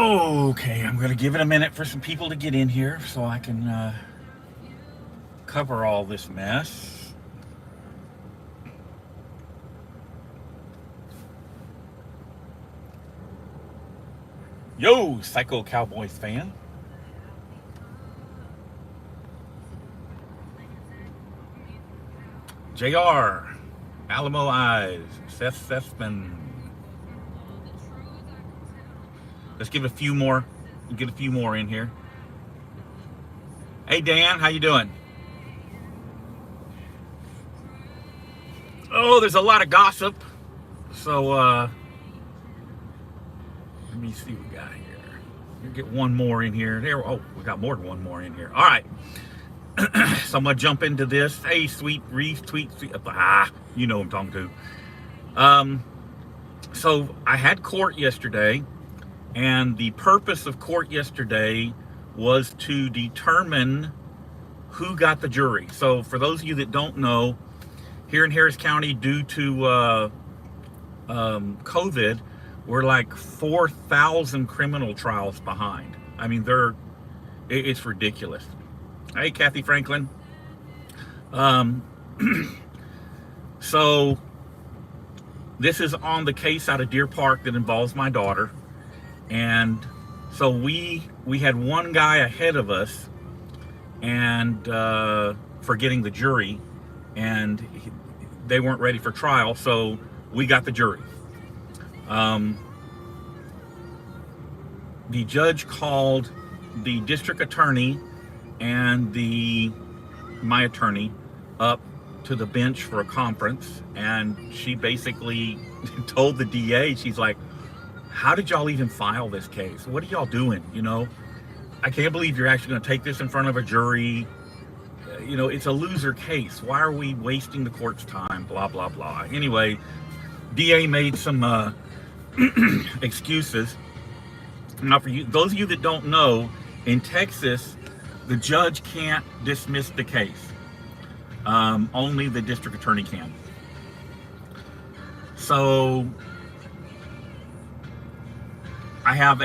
Okay, I'm going to give it a minute for some people to get in here so I can cover all this mess. Yo, Psycho Cowboys fan. JR, Alamo Eyes, Seth Sethman. Let's give a few more. Get a few more in here. Hey Dan, how you doing? Oh, there's a lot of gossip. So let me see what we got here. We'll get one more in here. There. Oh, we got more than one more in here. All right. So I'm gonna jump into this. Hey, sweet Reese, sweet. You know what I'm talking to. So I had court yesterday, and the purpose of court yesterday was to determine who got the jury. So for those of you that don't know, here in Harris County, due to COVID, we're like 4,000 criminal trials behind. I mean, it's ridiculous. Hey, Kathy Franklin. So this is on the case out of Deer Park that involves my daughter. And so we had one guy ahead of us and for getting the jury, and they weren't ready for trial, so we got the jury. The judge called the district attorney and my attorney up to the bench for a conference, and she basically told the DA, she's like, how did y'all even file this case? What are y'all doing? You know, I can't believe you're actually going to take this in front of a jury. You know, it's a loser case. Why are we wasting the court's time? Blah, blah, blah. Anyway, DA made some excuses. Now, for you, those of you that don't know, in Texas, the judge can't dismiss the case. Only the district attorney can. So I have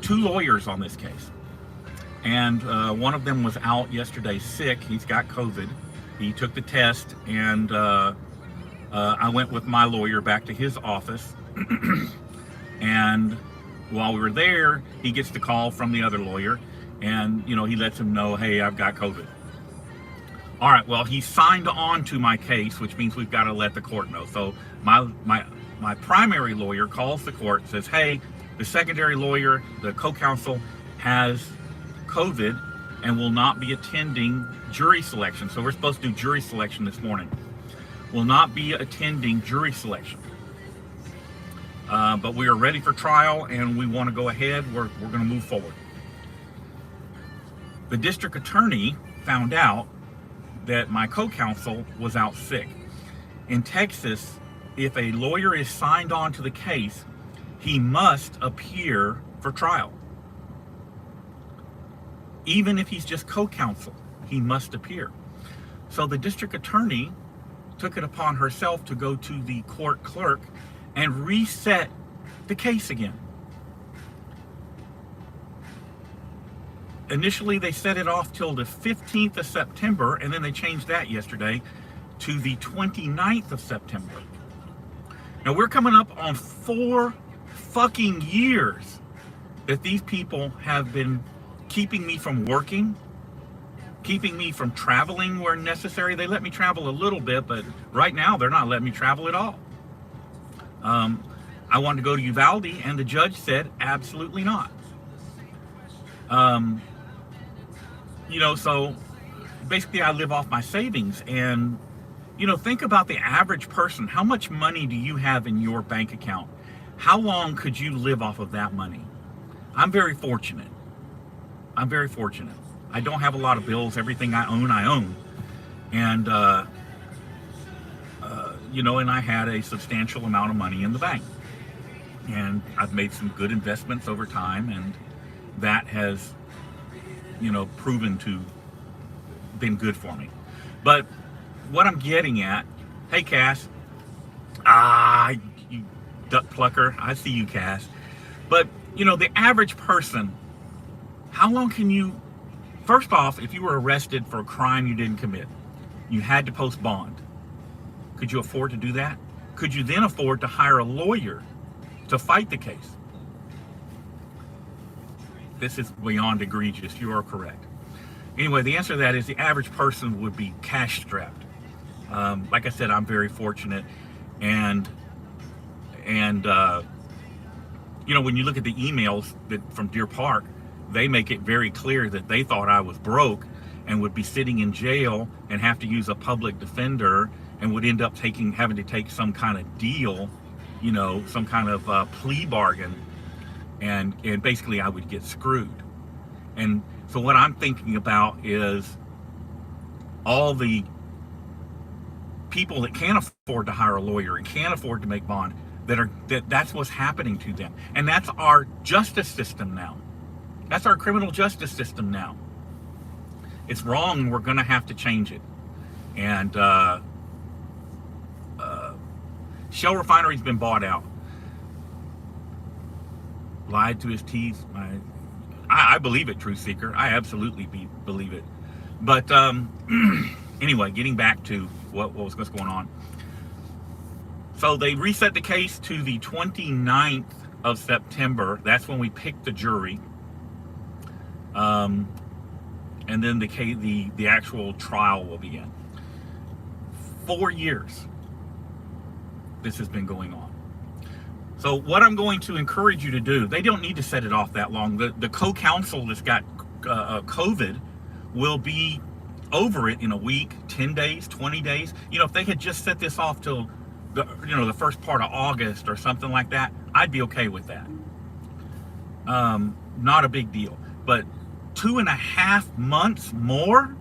two lawyers on this case, and one of them was out yesterday sick. He's got COVID. He took the test, and I went with my lawyer back to his office. And while we were there, he gets the call from the other lawyer, and you know, he lets him know, hey, I've got COVID. All right, well, he signed on to my case, which means we've got to let the court know. So my primary lawyer calls the court, says, hey, the secondary lawyer, the co-counsel, has COVID and will not be attending jury selection. So we're supposed to do jury selection this morning. Will not be attending jury selection. But we are ready for trial, and we want to go ahead. We're going to move forward. The district attorney found out that my co-counsel was out sick. In Texas, if a lawyer is signed on to the case, he must appear for trial. Even if he's just co-counsel, he must appear. So the district attorney took it upon herself to go to the court clerk and reset the case again. Initially, they set it off till the 15th of September, and then they changed that yesterday to the 29th of September. Now, we're coming up on 4 fucking years that these people have been keeping me from working, keeping me from traveling where necessary. They let me travel a little bit, but right now they're not letting me travel at all. I wanted to go to Uvalde, and the judge said absolutely not. You know, so basically I live off my savings, and you know, think about the average person. How much money do you have in your bank account? How long could you live off of that money? I'm very fortunate. I don't have a lot of bills. Everything I own. And, you know, and I had a substantial amount of money in the bank. And I've made some good investments over time, and that has, you know, proven to been good for me. But what I'm getting at, hey Cass, you duck plucker, I see you, Cass. But the average person, how long can you, first off, if you were arrested for a crime you didn't commit, you had to post bond. Could you afford to do that? Could you then afford to hire a lawyer to fight the case? This is beyond egregious. You are correct. Anyway, the answer to that is the average person would be cash strapped. Like I said, I'm very fortunate. And when you look at the emails from Deer Park, they make it very clear that they thought I was broke and would be sitting in jail and have to use a public defender and would end up having to take some kind of deal, some kind of plea bargain, and basically I would get screwed. And so what I'm thinking about is all the people that can't afford to hire a lawyer and can't afford to make bond, that's what's happening to them. And that's our justice system now. That's our criminal justice system now. It's wrong, and we're going to have to change it. And Shell Refinery's been bought out. Lied to his teeth. I believe it, Truth Seeker. I absolutely believe it. But anyway, getting back to what's going on. So they reset the case to the 29th of September. That's when we picked the jury. And then the actual trial will begin. 4 years this has been going on. So what I'm going to encourage you to do, they don't need to set it off that long. The co-counsel that's got COVID will be over it in a week, 10 days, 20 days. If they had just set this off till the first part of August or something like that, I'd be okay with that. Not a big deal. But 2.5 months more?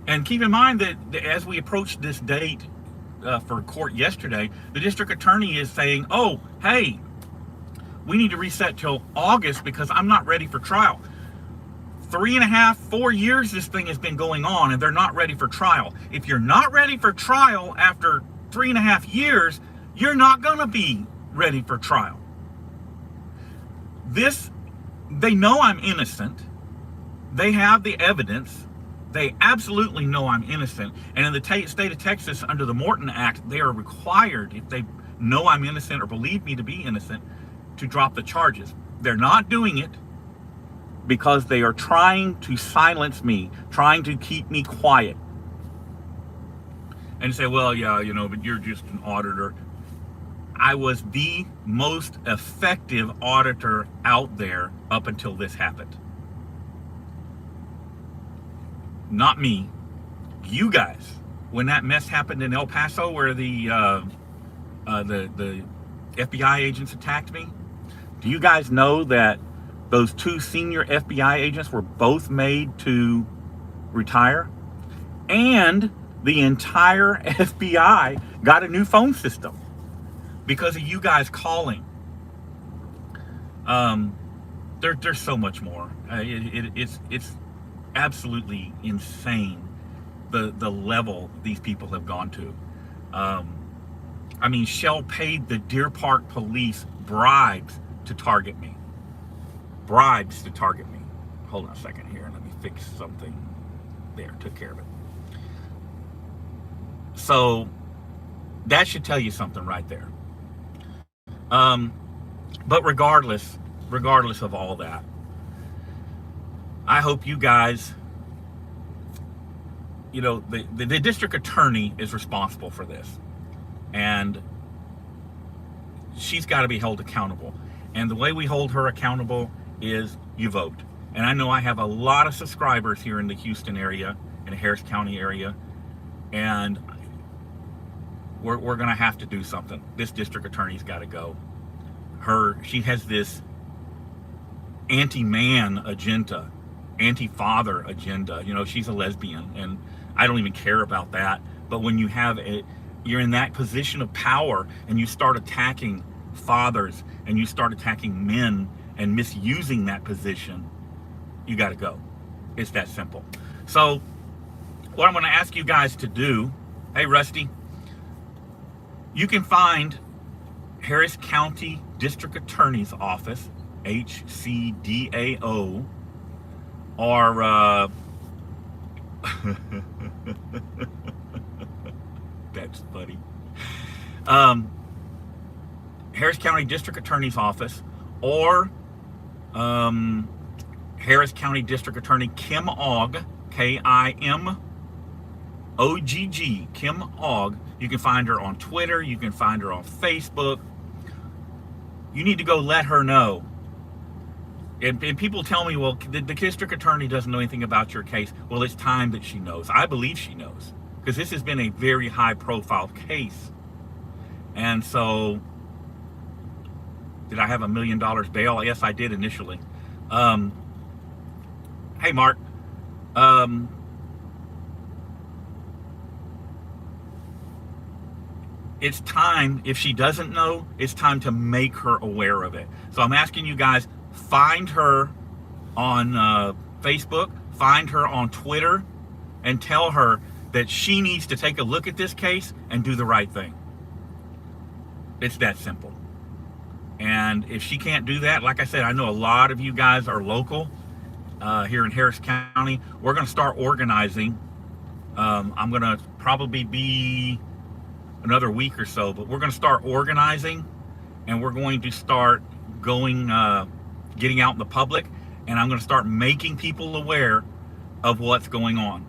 And keep in mind that as we approach this date for court yesterday, the district attorney is saying, oh, hey, we need to reset till August because I'm not ready for trial. 3.5, 4 years this thing has been going on, and they're not ready for trial. If you're not ready for trial after 3.5 years, you're not going to be ready for trial. They know I'm innocent. They have the evidence. They absolutely know I'm innocent. And in the state of Texas, under the Morton Act, they are required, if they know I'm innocent or believe me to be innocent, to drop the charges. They're not doing it because they are trying to silence me, trying to keep me quiet. And say, well, yeah, but you're just an auditor. I was the most effective auditor out there up until this happened. Not me. You guys. When that mess happened in El Paso where the FBI agents attacked me, do you guys know that those 2 senior FBI agents were both made to retire? And the entire FBI got a new phone system because of you guys calling. There's so much more. It's absolutely insane the level these people have gone to. Shell paid the Deer Park police bribes to target me. Bribes to target me. Hold on a second here. Let me fix something. There, took care of it. So that should tell you something right there. But regardless of all that, I hope you guys, the district attorney is responsible for this, and she's got to be held accountable. And the way we hold her accountable is you vote. And I know I have a lot of subscribers here in the Houston area, in the Harris County area, and we're going to have to do something. This district attorney's got to go. She has this anti-man agenda, anti-father agenda. She's a lesbian, and I don't even care about that. But when you're in that position of power and you start attacking fathers and you start attacking men and misusing that position, you got to go. It's that simple. So what I'm going to ask you guys to do, hey Rusty, you can find Harris County District Attorney's Office, HCDAO, or that's funny. Harris County District Attorney's Office, or Harris County District Attorney Kim Ogg, K-I-M-O-G-G, Kim Ogg. You can find her on Twitter. You can find her on Facebook. You need to go let her know. And people tell me, well, the district attorney doesn't know anything about your case. Well, it's time that she knows. I believe she knows, because this has been a very high-profile case. And so, did I have $1 million bail? Yes, I did initially. Hey, Mark. It's time, if she doesn't know, it's time to make her aware of it. So I'm asking you guys, find her on Facebook, find her on Twitter, and tell her that she needs to take a look at this case and do the right thing. It's that simple. And if she can't do that, like I said, I know a lot of you guys are local here in Harris County. We're going to start organizing. I'm going to probably be another week or so, but we're going to start organizing, and we're going to start going, getting out in the public, and I'm going to start making people aware of what's going on.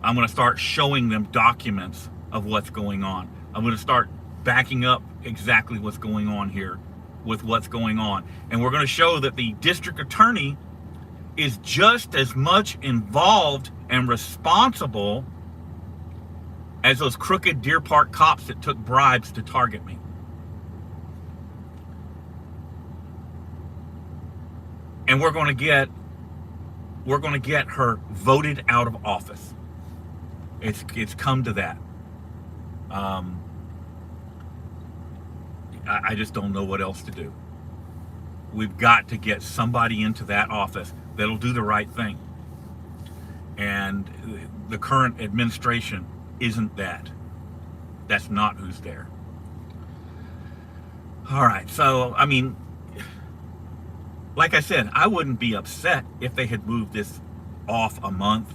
I'm going to start showing them documents of what's going on. I'm going to start backing up exactly what's going on here with what's going on. And we're going to show that the district attorney is just as much involved and responsible as those crooked Deer Park cops that took bribes to target me. And we're going to get her voted out of office. It's come to that. I just don't know what else to do. We've got to get somebody into that office that'll do the right thing. And the current administration isn't that. That's not who's there. All right, so, I mean, like I said, I wouldn't be upset if they had moved this off a month,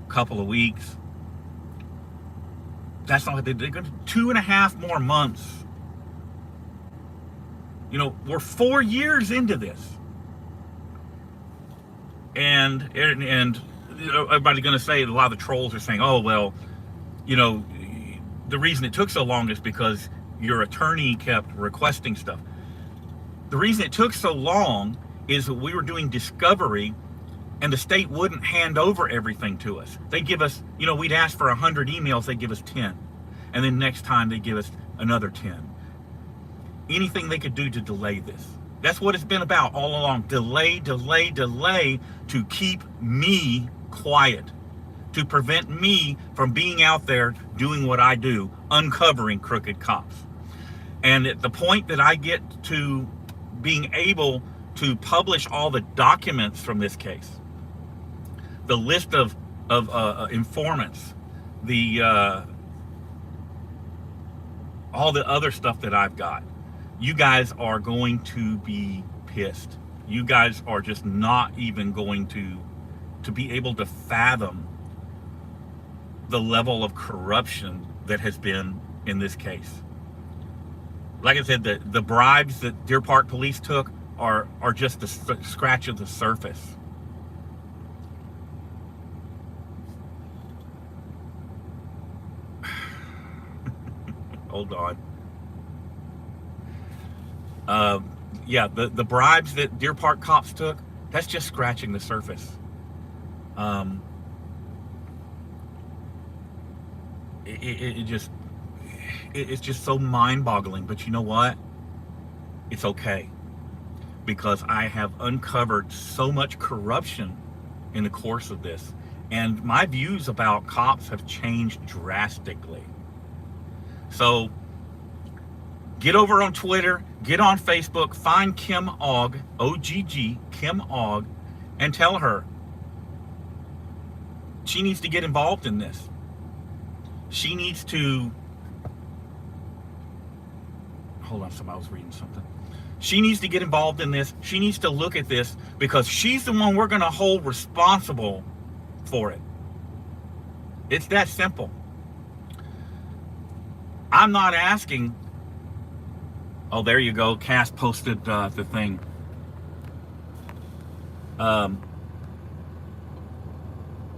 couple of weeks. That's not what they're going to 2.5 more months. You know, we're 4 years into this. And you know, everybody's going to say, a lot of the trolls are saying, oh, well, you know, the reason it took so long is because your attorney kept requesting stuff. The reason it took so long is that we were doing discovery, and the state wouldn't hand over everything to us. They give us, you know, we'd ask for 100 emails, they'd give us 10. And then next time they'd give us another 10. Anything they could do to delay this. That's what it's been about all along. Delay, delay, delay to keep me quiet. To prevent me from being out there doing what I do, uncovering crooked cops. And at the point that I get to being able to publish all the documents from this case, the list of informants, all the other stuff that I've got, you guys are going to be pissed. You guys are just not even going to be able to fathom the level of corruption that has been in this case. Like I said, the bribes that Deer Park police took are just the scratch of the surface. Hold on. Yeah, the bribes that Deer Park cops took, that's just scratching the surface. It's just so mind-boggling. But you know what? It's okay, because I have uncovered so much corruption in the course of this, and my views about cops have changed drastically. So get over on Twitter, get on Facebook, find Kim Ogg, O-G-G, Kim Ogg, and tell her she needs to get involved in this. She needs to, hold on, somebody was reading something. She needs to get involved in this. She needs to look at this because she's the one we're going to hold responsible for it. It's that simple. I'm not asking. Oh, there you go. Cass posted the thing. I'm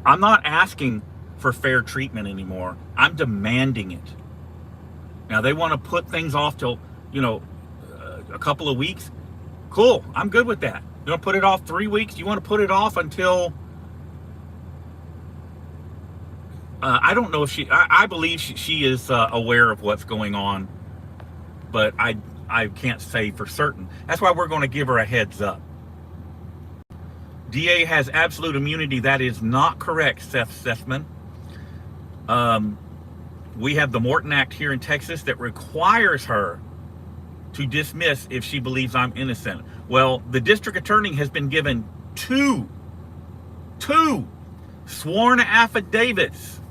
not asking for fair treatment anymore. I'm demanding it. Now they want to put things off till, a couple of weeks. Cool. I'm good with that. You want to put it off 3 weeks? You want to put it off until, I don't know if I believe she is aware of what's going on, but I can't say for certain. That's why we're going to give her a heads up. DA has absolute immunity. That is not correct, Seth Sethman. We have the Morton Act here in Texas that requires her to dismiss if she believes I'm innocent. Well, the district attorney has been given two sworn affidavits.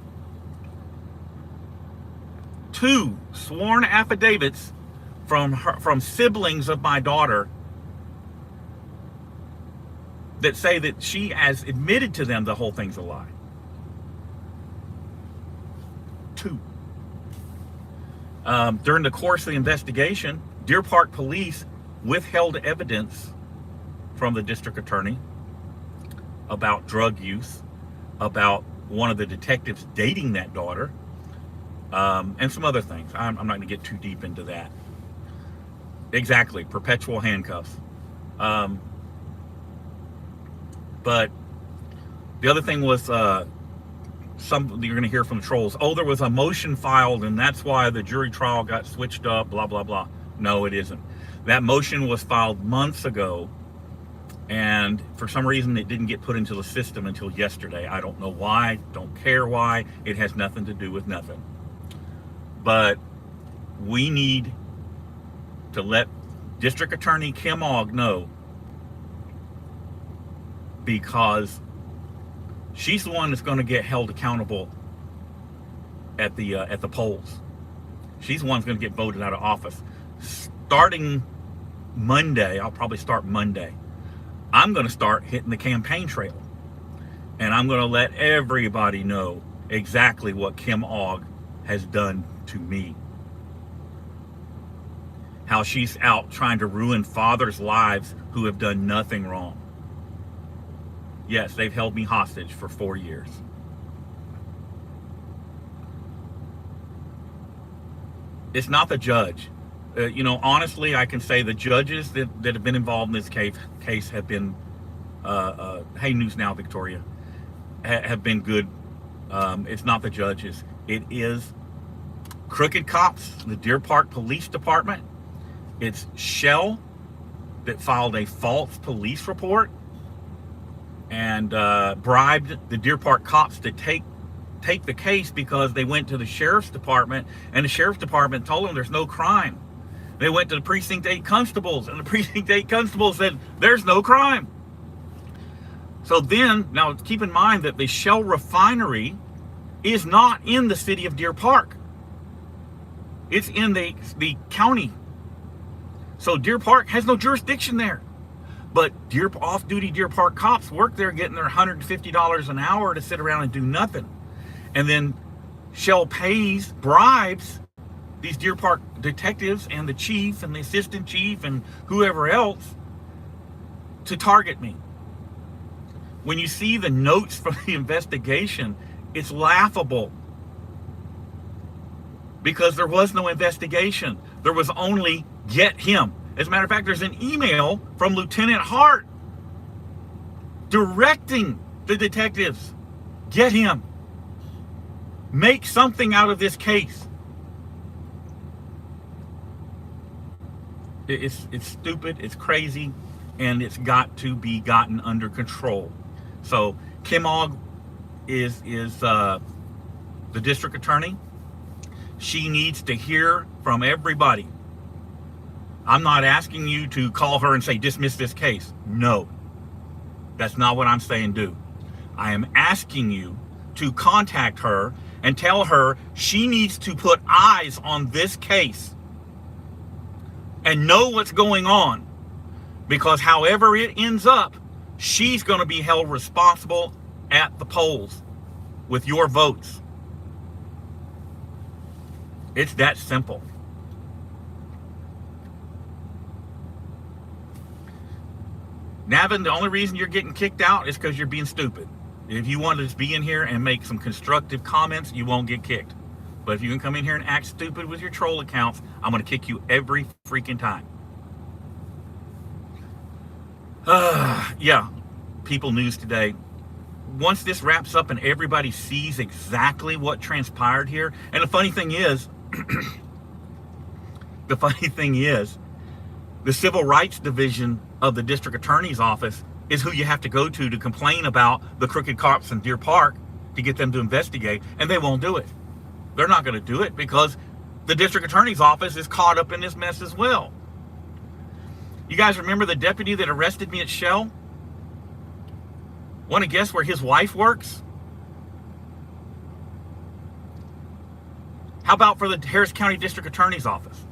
Two sworn affidavits from siblings of my daughter that say that she has admitted to them the whole thing's a lie. Two. During the course of the investigation, Deer Park Police withheld evidence from the district attorney about drug use, about one of the detectives dating that daughter, and some other things. I'm not going to get too deep into that. Exactly, perpetual handcuffs. But the other thing was something you're going to hear from the trolls. Oh, there was a motion filed, and that's why the jury trial got switched up, blah, blah, blah. No, it isn't. That motion was filed months ago, and for some reason it didn't get put into the system until yesterday. I don't know why, don't care why. It has nothing to do with nothing. But we need to let District Attorney Kim Ogg know, because she's the one that's going to get held accountable at the polls. She's the one that's going to get voted out of office. Starting Monday, I'll probably start Monday, I'm going to start hitting the campaign trail. And I'm going to let everybody know exactly what Kim Ogg has done to me. How she's out trying to ruin fathers' lives who have done nothing wrong. Yes, they've held me hostage for 4 years. It's not the judge. Honestly, I can say the judges that have been involved in this case have been, hey, News Now, Victoria, have been good. It's not the judges. It is crooked cops, the Deer Park Police Department. It's Shell that filed a false police report and bribed the Deer Park cops to take the case because they went to the sheriff's department, and the sheriff's department told them there's no crime. They went to the precinct 8 constables, and the precinct 8 constables said there's no crime. So then, now keep in mind that the Shell refinery is not in the city of Deer Park. It's in the county. So Deer Park has no jurisdiction there. But off-duty Deer Park cops work there getting their $150 an hour to sit around and do nothing. And then Shell bribes these Deer Park detectives and the chief and the assistant chief and whoever else to target me. When you see the notes from the investigation, it's laughable. Because there was no investigation. There was only get him. As a matter of fact, there's an email from Lieutenant Hart directing the detectives, get him. Make something out of this case. It's stupid, it's crazy, and it's got to be gotten under control. So Kim Ogg is the district attorney. She needs to hear from everybody. I'm not asking you to call her and say, dismiss this case. No, that's not what I'm saying do. I am asking you to contact her and tell her she needs to put eyes on this case. and know what's going on, because however it ends up, she's going to be held responsible at the polls with your votes. It's that simple. Navin, the only reason you're getting kicked out is because you're being stupid. If you want to just be in here and make some constructive comments, you won't get kicked. But if you can come in here and act stupid with your troll accounts, I'm going to kick you every freaking time. Yeah, People News today. Once this wraps up and everybody sees exactly what transpired here, and the funny thing is, the Civil Rights Division of the District Attorney's Office is who you have to go to complain about the crooked cops in Deer Park to get them to investigate, and they won't do it. They're not going to do it because the District Attorney's Office is caught up in this mess as well. You guys remember the deputy that arrested me at Shell? Want to guess where his wife works? How about for the Harris County District Attorney's Office?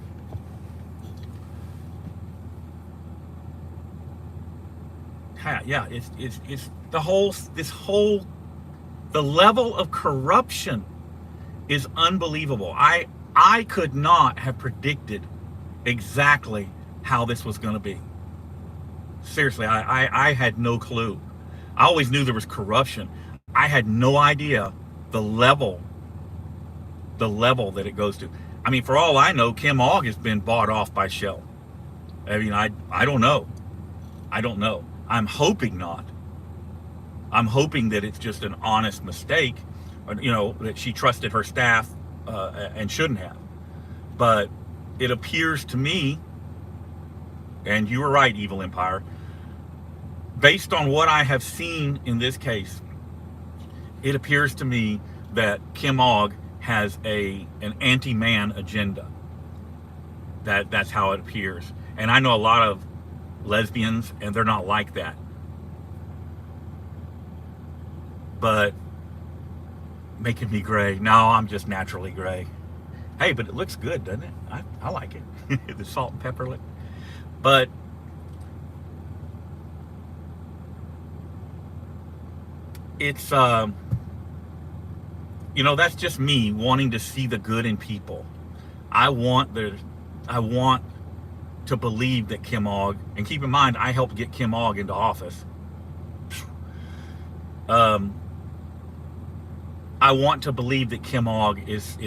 Yeah, it's the level of corruption is unbelievable. I could not have predicted exactly how this was going to be. Seriously, I had no clue. I always knew there was corruption. I had no idea the level that it goes to. I mean, for all I know, Kim Ogg has been bought off by Shell. I mean, I don't know. I don't know. I'm hoping not. I'm hoping that it's just an honest mistake, you know, that she trusted her staff and shouldn't have. But it appears to me, and you were right, Evil Empire, based on what I have seen in this case, it appears to me that Kim Ogg has an anti-man agenda. That's how it appears. And I know a lot of lesbians, and they're not like that. But making me gray. No, I'm just naturally gray. Hey, but it looks good, doesn't it? I like it. The salt and pepper lick. But it's you know, that's just me wanting to see the good in people. I want to believe that Kim Ogg, and keep in mind, I helped get Kim Ogg into office. I want to believe that Kim Ogg is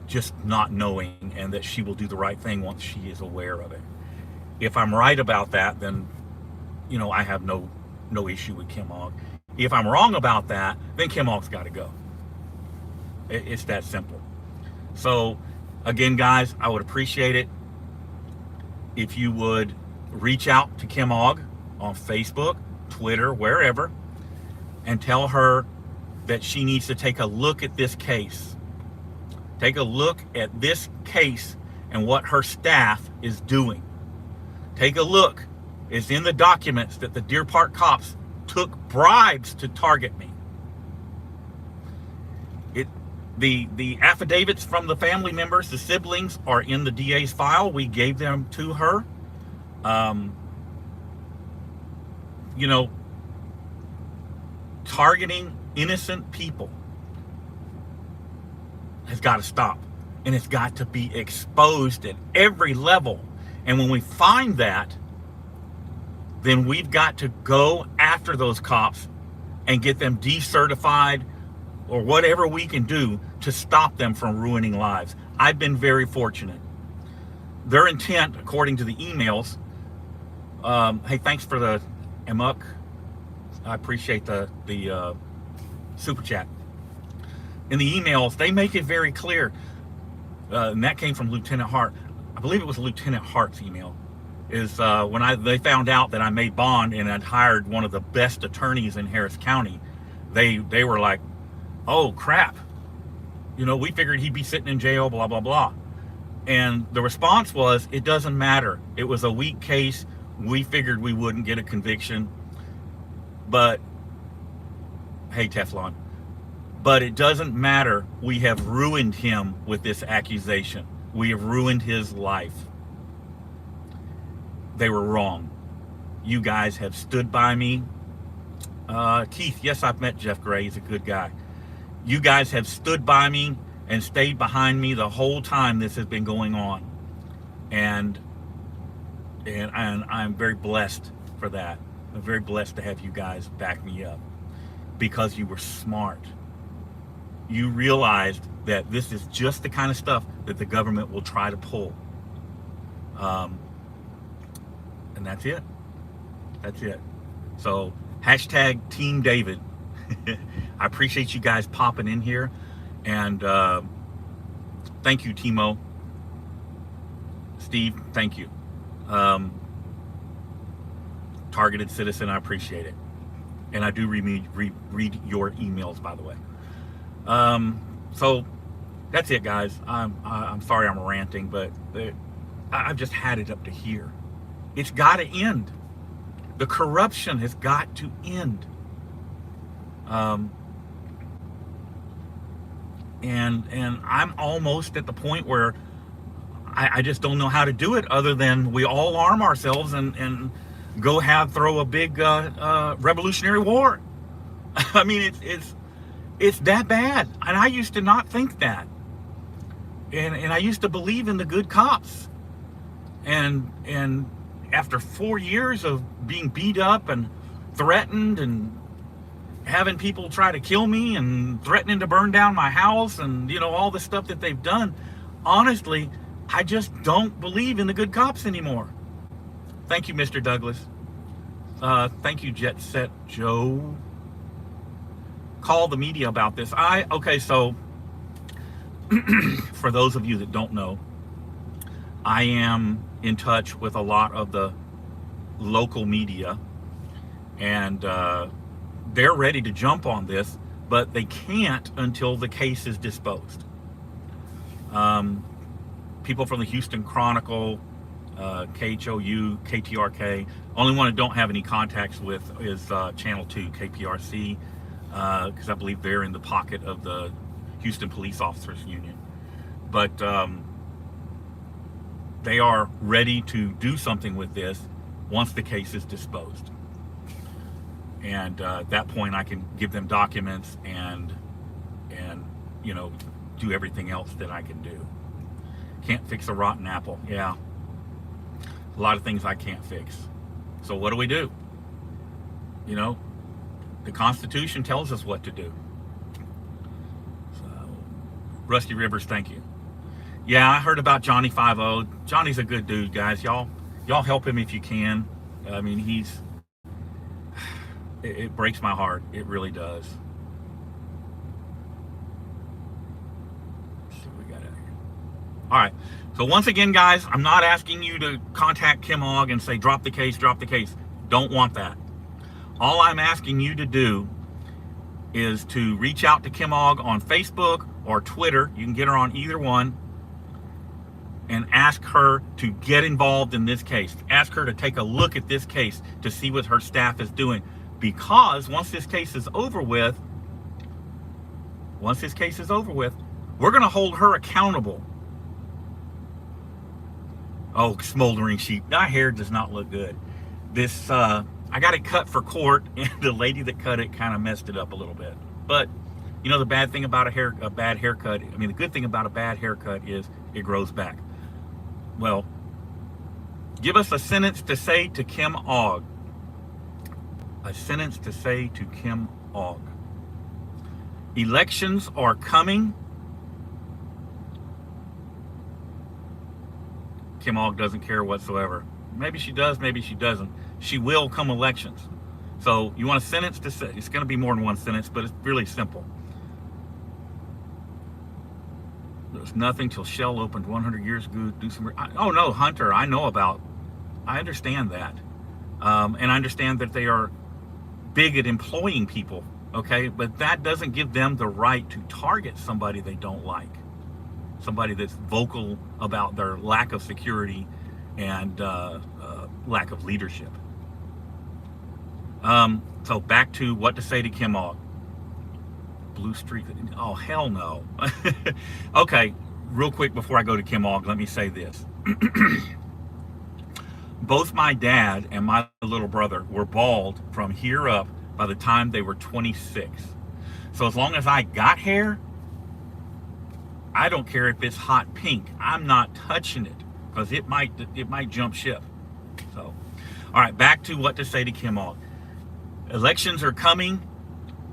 just not knowing, and that she will do the right thing once she is aware of it. If I'm right about that, then, you know, I have no issue with Kim Ogg. If I'm wrong about that, then Kim Ogg's got to go. It's that simple. So, again, guys, I would appreciate it if you would reach out to Kim Ogg on Facebook, Twitter, wherever, and tell her that she needs to take a look at this case. Take a look at this case and what her staff is doing. Take a look. It's in the documents that the Deer Park cops took bribes to target me. The affidavits from the family members, the siblings, are in the DA's file. We gave them to her. You know, targeting innocent people has got to stop, and it's got to be exposed at every level. And when we find that, then we've got to go after those cops and get them decertified, or whatever we can do to stop them from ruining lives. I've been very fortunate. Their intent, according to the emails, hey, thanks for the Amok. I appreciate the super chat. In the emails, they make it very clear, and that came from Lieutenant Hart. I believe it was Lieutenant Hart's email. Is when they found out that I made bond and I'd hired one of the best attorneys in Harris County, they were like, "Oh crap, you know, we figured he'd be sitting in jail, blah blah blah." And the response was, "It doesn't matter. It was a weak case. We figured we wouldn't get a conviction, but hey, Teflon, but it doesn't matter. We have ruined him with this accusation. We have ruined his life." they were wrong. You guys have stood by me. Keith, yes, I've met Jeff Gray. He's a good guy. You guys have stood by me and stayed behind me the whole time this has been going on. And I'm very blessed for that. I'm very blessed to have you guys back me up because you were smart. You realized that this is just the kind of stuff that the government will try to pull. And that's it. That's it. So hashtag Team David. I appreciate you guys popping in here. And thank you, Timo. Steve, thank you. Targeted Citizen, I appreciate it. And I do read your emails, by the way. So that's it, guys. I'm sorry I'm ranting, but I've just had it up to here. It's got to end. The corruption has got to end. And I'm almost at the point where I just don't know how to do it other than we all arm ourselves and go throw a big revolutionary war. I mean, it's that bad. And I used to not think that. And I used to believe in the good cops. And after 4 years of being beat up and threatened and having people try to kill me and threatening to burn down my house and, you know, all the stuff that they've done, honestly, I just don't believe in the good cops anymore. Thank you, Mr. Douglas. Thank you, Jet Set Joe. Call the media about this. Okay, so for those of you that don't know, I am in touch with a lot of the local media, and they're ready to jump on this, but they can't until the case is disposed. People from the Houston Chronicle, KHOU, KTRK. Only one I don't have any contacts with is Channel 2, KPRC, because I believe they're in the pocket of the Houston Police Officers Union. But they are ready to do something with this once the case is disposed. And at that point, I can give them documents and you know, do everything else that I can do. Can't fix a rotten apple. Yeah. A lot of things I can't fix. So what do we do? You know, the Constitution tells us what to do. So, Rusty Rivers, thank you. Yeah, I heard about Johnny 5-0. Johnny's a good dude, guys. Y'all help him if you can. I mean, it breaks my heart. It really does. Let's see what we got out here. All right. So once again, guys, I'm not asking you to contact Kim Ogg and say, drop the case, drop the case. Don't want that. All I'm asking you to do is to reach out to Kim Ogg on Facebook or Twitter. You can get her on either one. And ask her to get involved in this case. Ask her to take a look at this case to see what her staff is doing. Because once this case is over with, we're going to hold her accountable. Oh, smoldering sheep. That hair does not look good. This, I got it cut for court, and the lady that cut it kind of messed it up a little bit. But, you know, the bad thing about a bad haircut, I mean, the good thing about a bad haircut is it grows back. Well, give us a sentence to say to Kim Ogg. A sentence to say to Kim Ogg. Elections are coming. Kim Ogg doesn't care whatsoever. Maybe she does, maybe she doesn't. She will come elections. So you want a sentence to say? It's going to be more than one sentence, but it's really simple. There's nothing till Shell opened 100 years ago. Oh no, Hunter, I understand that. And I understand that they are big at employing people, okay? But that doesn't give them the right to target somebody they don't like. Somebody that's vocal about their lack of security and lack of leadership. So back to what to say to Kim Ogg. Blue streak. Oh, hell no. Okay, real quick before I go to Kim Ogg, let me say this. Both my dad and my little brother were bald from here up by the time they were 26. So as long as I got hair, I don't care if it's hot pink. I'm not touching it because it might jump ship. So, all right, back to what to say to Kim Ogg. Elections are coming.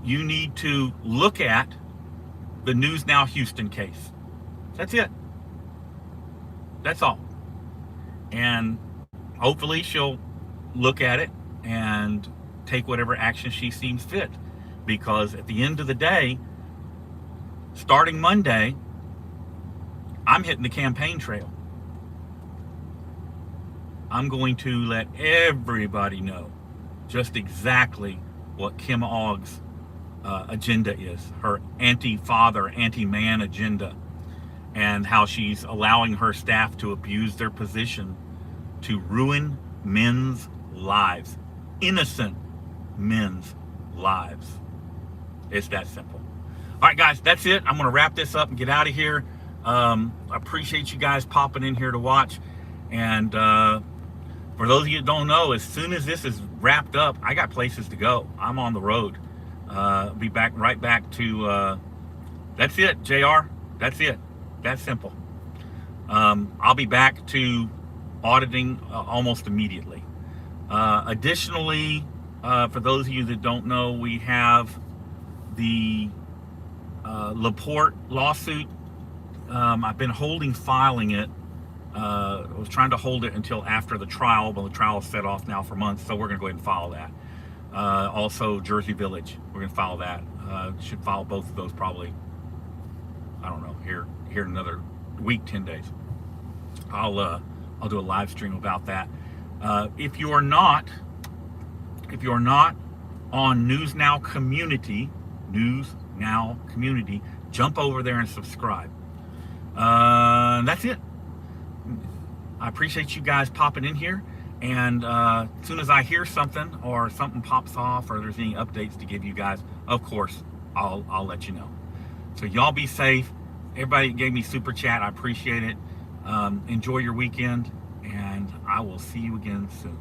You need to look at the News Now Houston case. That's it. That's all. And hopefully she'll look at it and take whatever action she seems fit. Because at the end of the day, starting Monday, I'm hitting the campaign trail. I'm going to let everybody know just exactly what Kim Ogg's agenda is, her anti-father, anti-man agenda, and how she's allowing her staff to abuse their position to ruin men's lives, innocent men's lives. It's that simple. All right, guys, that's it. I'm going to wrap this up and get out of here. I appreciate you guys popping in here to watch. And for those of you that don't know, as soon as this is wrapped up, I got places to go. I'm on the road. Be back right back to, that's it, JR. That's it. That's simple. I'll be back to auditing almost immediately. Additionally, for those of you that don't know, we have the Laporte lawsuit. I've been filing it. I was trying to hold it until after the trial, but the trial is set off now for months, so we're going to go ahead and file that. Also, Jersey Village, we're going to file that. Should file both of those probably, I don't know, here in another week, 10 days. I'll do a live stream about that. If you're not on News Now Community, jump over there and subscribe. That's it. I appreciate you guys popping in here, and as soon as I hear something or something pops off or there's any updates to give you guys, of course I'll let you know. So y'all be safe. Everybody gave me super chat, I appreciate it. Enjoy your weekend, and I will see you again soon.